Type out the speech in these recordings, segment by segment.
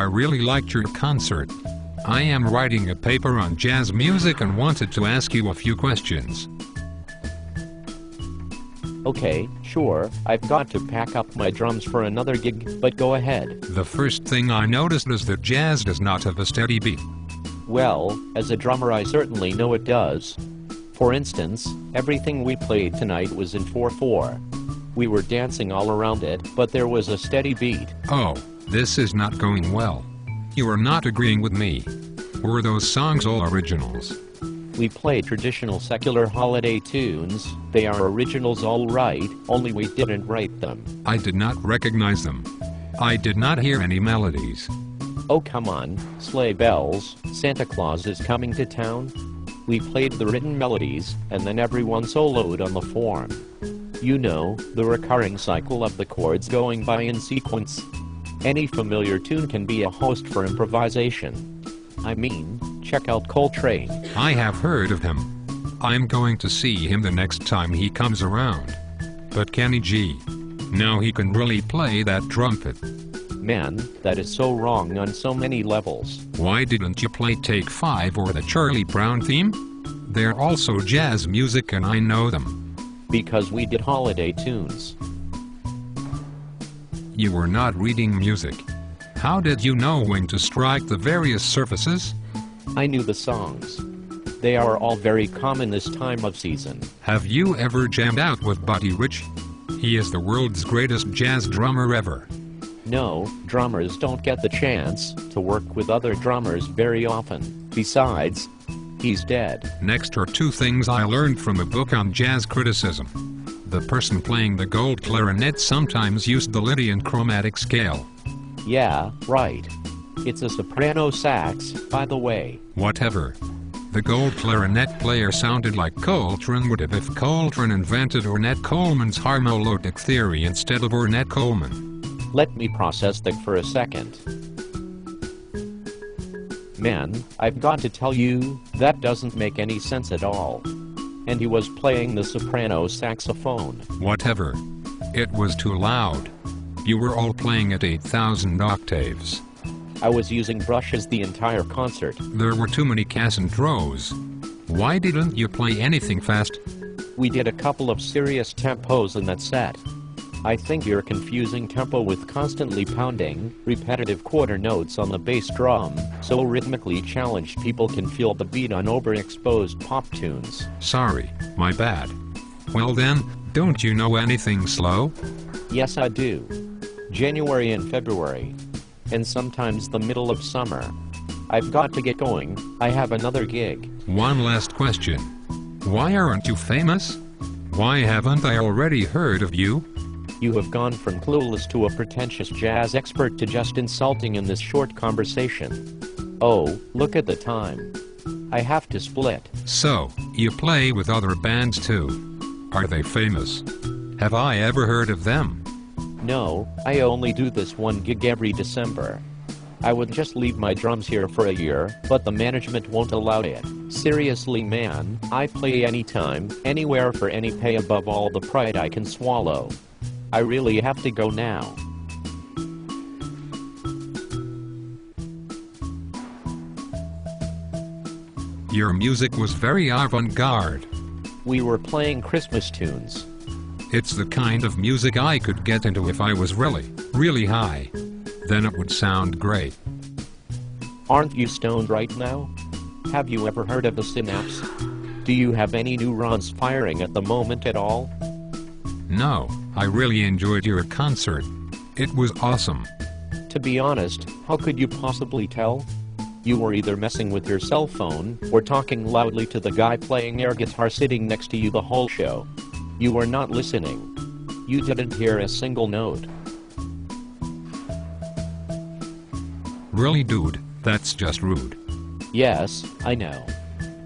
I really liked your concert. I am writing a paper on jazz music and wanted to ask you a few questions. Okay, sure, I've got to pack up my drums for another gig, but go ahead. The first thing I noticed is that jazz does not have a steady beat. Well, as a drummer I certainly know it does. For instance, everything we played tonight was in 4/4. We were dancing all around it, but there was a steady beat. Oh, this is not going well. You are not agreeing with me. Were those songs all originals? We play traditional secular holiday tunes. They are originals all right, only we didn't write them. I did not recognize them. I did not hear any melodies. Oh come on, sleigh bells, Santa Claus is coming to town. We played the written melodies, and then everyone soloed on the form. You know, the recurring cycle of the chords going by in sequence. Any familiar tune can be a host for improvisation. I mean, check out Coltrane. I have heard of him. I'm going to see him the next time he comes around. But Kenny G, now he can really play that trumpet. Man, that is so wrong on so many levels. Why didn't you play Take 5 or the Charlie Brown theme? They're also jazz music and I know them. Because we did holiday tunes. You were not reading music. How did you know when to strike the various surfaces? I knew the songs. They are all very common this time of season. Have you ever jammed out with Buddy Rich? He is the world's greatest jazz drummer ever. No, drummers don't get the chance to work with other drummers very often. Besides, he's dead. Next are two things I learned from a book on jazz criticism. The person playing the gold clarinet sometimes used the Lydian chromatic scale. Yeah, right. It's a soprano sax, by the way. Whatever. The gold clarinet player sounded like Coltrane would have if Coltrane invented Ornette Coleman's harmonic theory instead of Ornette Coleman. Let me process that for a second. Man, I've got to tell you, that doesn't make any sense at all. And he was playing the soprano saxophone. Whatever. It was too loud. You were all playing at 8,000 octaves. I was using brushes the entire concert. There were too many Cassandros. Why didn't you play anything fast? We did a couple of serious tempos in that set. I think you're confusing tempo with constantly pounding, repetitive quarter notes on the bass drum, so rhythmically challenged people can feel the beat on overexposed pop tunes. Sorry, my bad. Well then, don't you know anything slow? Yes I do. January and February. And sometimes the middle of summer. I've got to get going, I have another gig. One last question. Why aren't you famous? Why haven't I already heard of you? You have gone from clueless to a pretentious jazz expert to just insulting in this short conversation. Oh, look at the time. I have to split. So, you play with other bands too. Are they famous? Have I ever heard of them? No, I only do this one gig every December. I would just leave my drums here for a year, but the management won't allow it. Seriously man, I play anytime, anywhere for any pay above all the pride I can swallow. I really have to go now. Your music was very avant-garde. We were playing Christmas tunes. It's the kind of music I could get into if I was really high. Then it would sound great. Aren't you stoned right now? Have you ever heard of a synapse? Do you have any neurons firing at the moment at all? No, I really enjoyed your concert. It was awesome. To be honest, how could you possibly tell? You were either messing with your cell phone, or talking loudly to the guy playing air guitar sitting next to you the whole show. You were not listening. You didn't hear a single note. Really, dude, that's just rude. Yes, I know.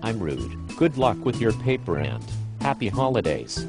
I'm rude. Good luck with your paper and happy holidays.